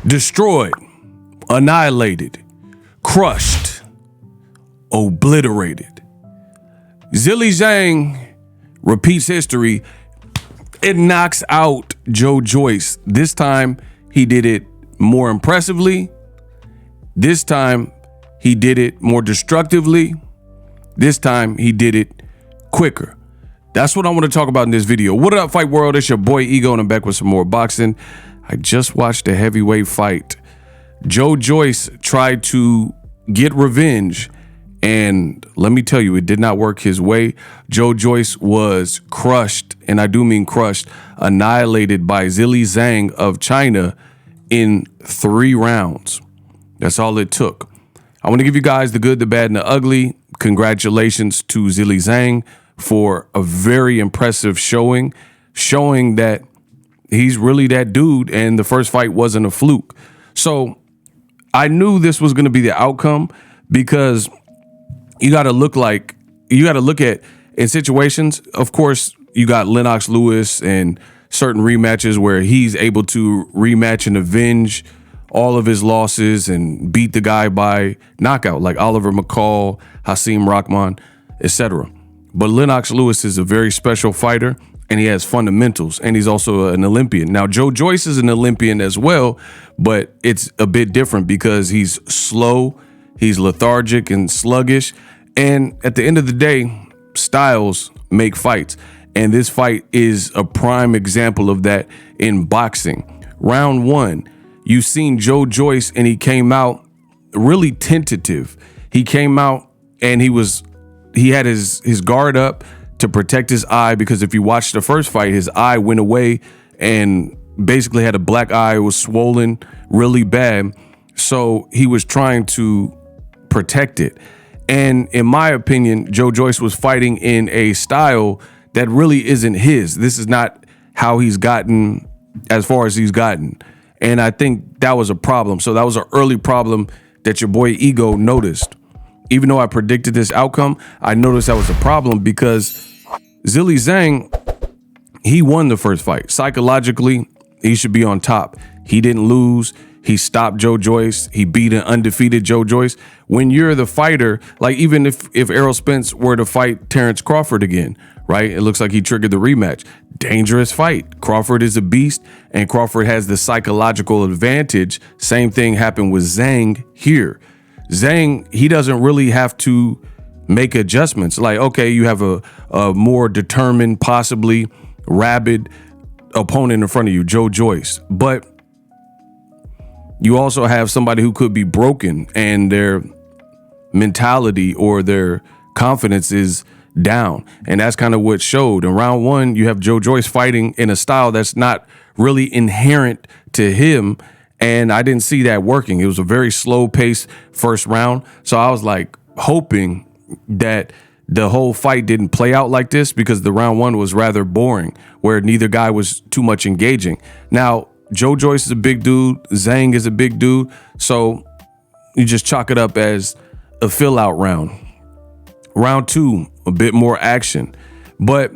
destroyed, annihilated, crushed, obliterated. Zhilei Zhang repeats history. It knocks out Joyce. This time he did it more impressively. This time he did it more destructively. This time he did it quicker. That's what I want to talk about in this video. What up, Fight World? It's your boy Ego, and I'm back with some more boxing. I just watched a heavyweight fight. Joyce tried to get revenge, and let me tell you, it did not work his way. Joyce was crushed, and I do mean crushed, annihilated by Zhilei Zhang of China in 3 rounds. That's all it took. I want to give you guys the good, the bad, and the ugly. Congratulations to Zhilei Zhang for a very impressive showing that he's really that dude, and the first fight wasn't a fluke. So I knew this was going to be the outcome, because you got to look at in situations. Of course, you got Lennox Lewis and certain rematches where he's able to rematch and avenge all of his losses and beat the guy by knockout, like Oliver McCall, Hasim Rahman, etc. But Lennox Lewis is a very special fighter, and he has fundamentals, and he's also an Olympian. Now, Joyce is an Olympian as well, but it's a bit different because he's slow, he's lethargic and sluggish, and at the end of the day, styles make fights. And this fight is a prime example of that in boxing. Round 1, you've seen Joyce, and he came out really tentative. He came out and he had his guard up to protect his eye, because if you watch the first fight, his eye went away and basically had a black eye. It was swollen really bad. So he was trying to protect it. And in my opinion, Joyce was fighting in a style that really isn't his. This is not how he's gotten as far as he's gotten. And I think that was a problem. So that was an early problem that your boy Ego noticed. Even though I predicted this outcome, I noticed that was a problem because Zhilei Zhang, he won the first fight. Psychologically, he should be on top. He didn't lose. He stopped Joyce. He beat an undefeated Joyce. When you're the fighter, like even if Errol Spence were to fight Terrence Crawford again, right? It looks like he triggered the rematch. Dangerous fight. Crawford is a beast, and Crawford has the psychological advantage. Same thing happened with Zhang here. Zhang, he doesn't really have to make adjustments. Like, okay, you have a more determined, possibly rabid opponent in front of you, Joyce. But you also have somebody who could be broken and their mentality or their confidence is down. And that's kind of what showed. In round 1, you have Joyce fighting in a style that's not really inherent to him. And I didn't see that working. It was a very slow paced first round. So I was like hoping that the whole fight didn't play out like this, because the round 1 was rather boring, where neither guy was too much engaging. Now, Joyce is a big dude. Zhang is a big dude. So you just chalk it up as a fill out round. Round 2, a bit more action. But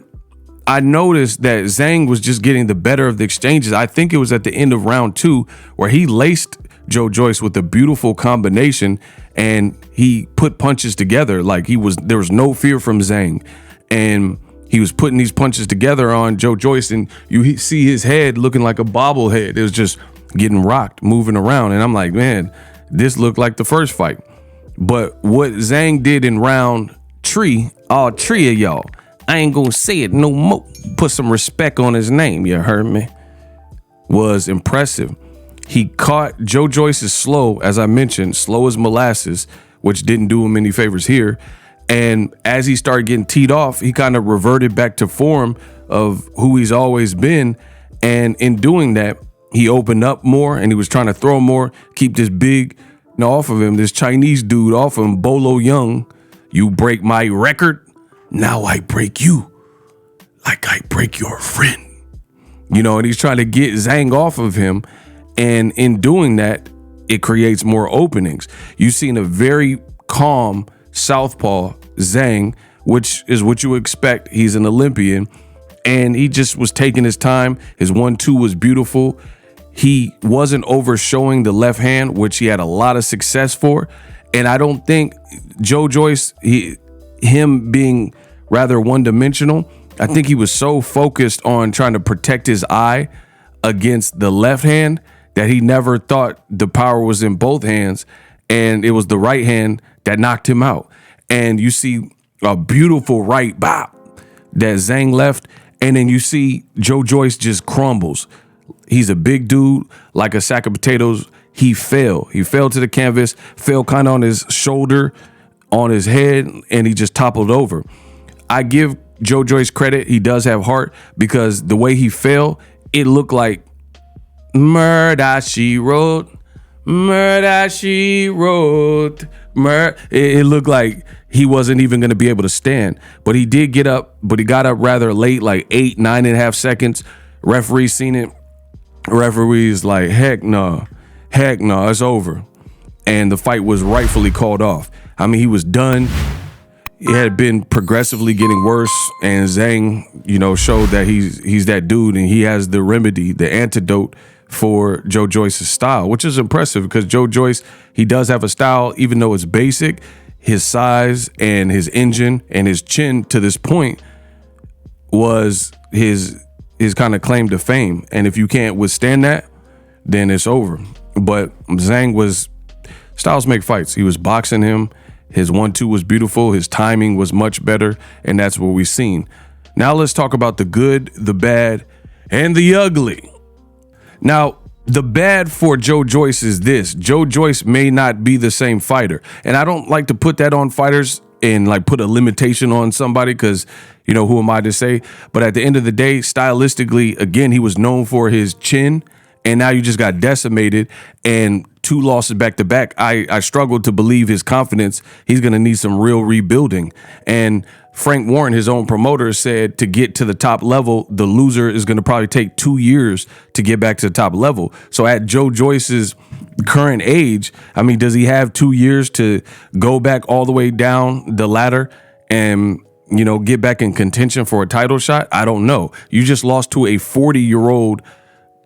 I noticed that Zhang was just getting the better of the exchanges. I think it was at the end of round 2 where he laced Joyce with a beautiful combination, and he put punches together like there was no fear from Zhang. And he was putting these punches together on Joyce, and you see his head looking like a bobblehead. It was just getting rocked, moving around. And I'm like, man, this looked like the first fight. But what Zhang did in round 3, all 3 of y'all, I ain't gonna say it no more, put some respect on his name, you heard me, was impressive. He caught Joyce is slow, as I mentioned, slow as molasses, which didn't do him any favors here. And as he started getting teed off, he kind of reverted back to form of who he's always been. And in doing that, he opened up more, and he was trying to throw more, keep this big off of him, this Chinese dude off of him, Bolo Young. You break my record, now I break you like I break your friend. And he's trying to get Zhang off of him. And in doing that, it creates more openings. You've seen a very calm southpaw Zhang, which is what you expect. He's an Olympian, and he just was taking his time. His 1-2 was beautiful. he wasn't overshowing the left hand, which he had a lot of success for. And I don't think Joyce, him being rather one-dimensional, I think he was so focused on trying to protect his eye against the left hand that he never thought the power was in both hands, and it was the right hand that knocked him out. And you see a beautiful right bop that Zhang left, and then you see Joyce just crumbles. He's a big dude, like a sack of potatoes. He fell. He fell to the canvas, fell kind of on his shoulder, on his head, and he just toppled over. I give Joyce credit. He does have heart, because the way he fell, it looked like murder she wrote, murder she wrote, it looked like he wasn't even going to be able to stand. But he did get up, but he got up rather late, like 9.5 seconds. Referee seen it. Referee's like, heck no, it's over. And the fight was rightfully called off. I mean, he was done. It had been progressively getting worse, and Zhang, showed that he's that dude, and he has the remedy, the antidote for Joyce's style, which is impressive, because Joyce, he does have a style, even though it's basic. His size and his engine and his chin to this point was his kind of claim to fame. And if you can't withstand that, then it's over. But Zhang styles make fights. He was boxing him. His 1-2 was beautiful. His timing was much better. And that's what we've seen. Now let's talk about the good, the bad, and the ugly. Now, the bad for Joyce is this. Joyce may not be the same fighter. And I don't like to put that on fighters and like put a limitation on somebody, because, who am I to say? But at the end of the day, stylistically, again, he was known for his chin. And now you just got decimated, and 2 losses back to back. I struggled to believe his confidence. He's going to need some real rebuilding. And Frank Warren, his own promoter, said to get to the top level, the loser is going to probably take 2 years to get back to the top level. So at Joyce's current age, I mean, does he have 2 years to go back all the way down the ladder and, get back in contention for a title shot? I don't know. You just lost to a 40-year-old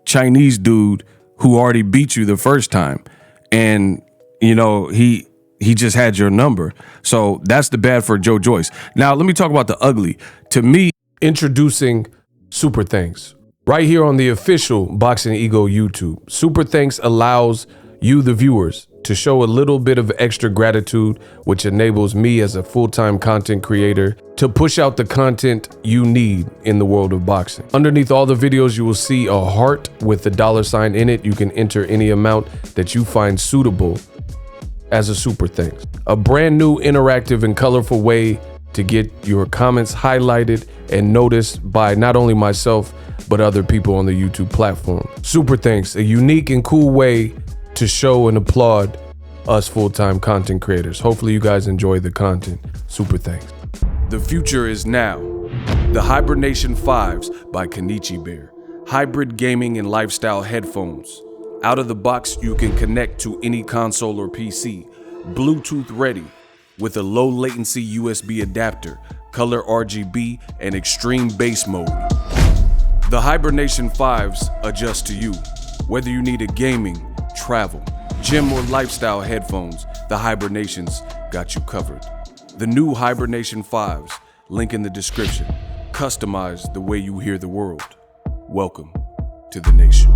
Chinese dude who already beat you the first time, and he just had your number. So that's the bad for Joyce. Now let me talk about the ugly. To me, introducing Super Thanks right here on the official Boxingego YouTube. Super Thanks allows you, the viewers, to show a little bit of extra gratitude, which enables me as a full-time content creator to push out the content you need in the world of boxing. Underneath all the videos, you will see a heart with the $sign in it. You can enter any amount that you find suitable as a Super Thanks. A brand new, interactive, and colorful way to get your comments highlighted and noticed by not only myself, but other people on the YouTube platform. Super Thanks, a unique and cool way to show and applaud us full-time content creators. Hopefully you guys enjoy the content. Super Thanks. The future is now. The Hibernation 5s by Kenichi. Hybrid gaming and lifestyle headphones. Out of the box, you can connect to any console or PC. Bluetooth ready with a low latency USB adapter, color RGB, and extreme bass mode. The Hibernation 5s adjust to you. Whether you need a gaming, travel, gym, or lifestyle headphones, the Hibernations got you covered. The new Hibernation 5s, link in the description. Customize the way you hear the world. Welcome to the nation.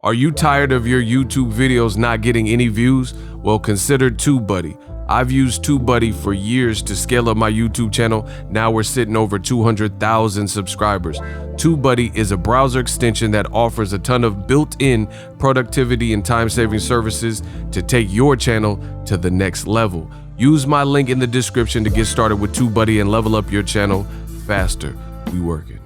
Are you tired of your YouTube videos not getting any views? Well, consider TubeBuddy. I've used TubeBuddy for years to scale up my YouTube channel. Now we're sitting over 200,000 subscribers. TubeBuddy is a browser extension that offers a ton of built-in productivity and time-saving services to take your channel to the next level. Use my link in the description to get started with TubeBuddy and level up your channel faster. We working.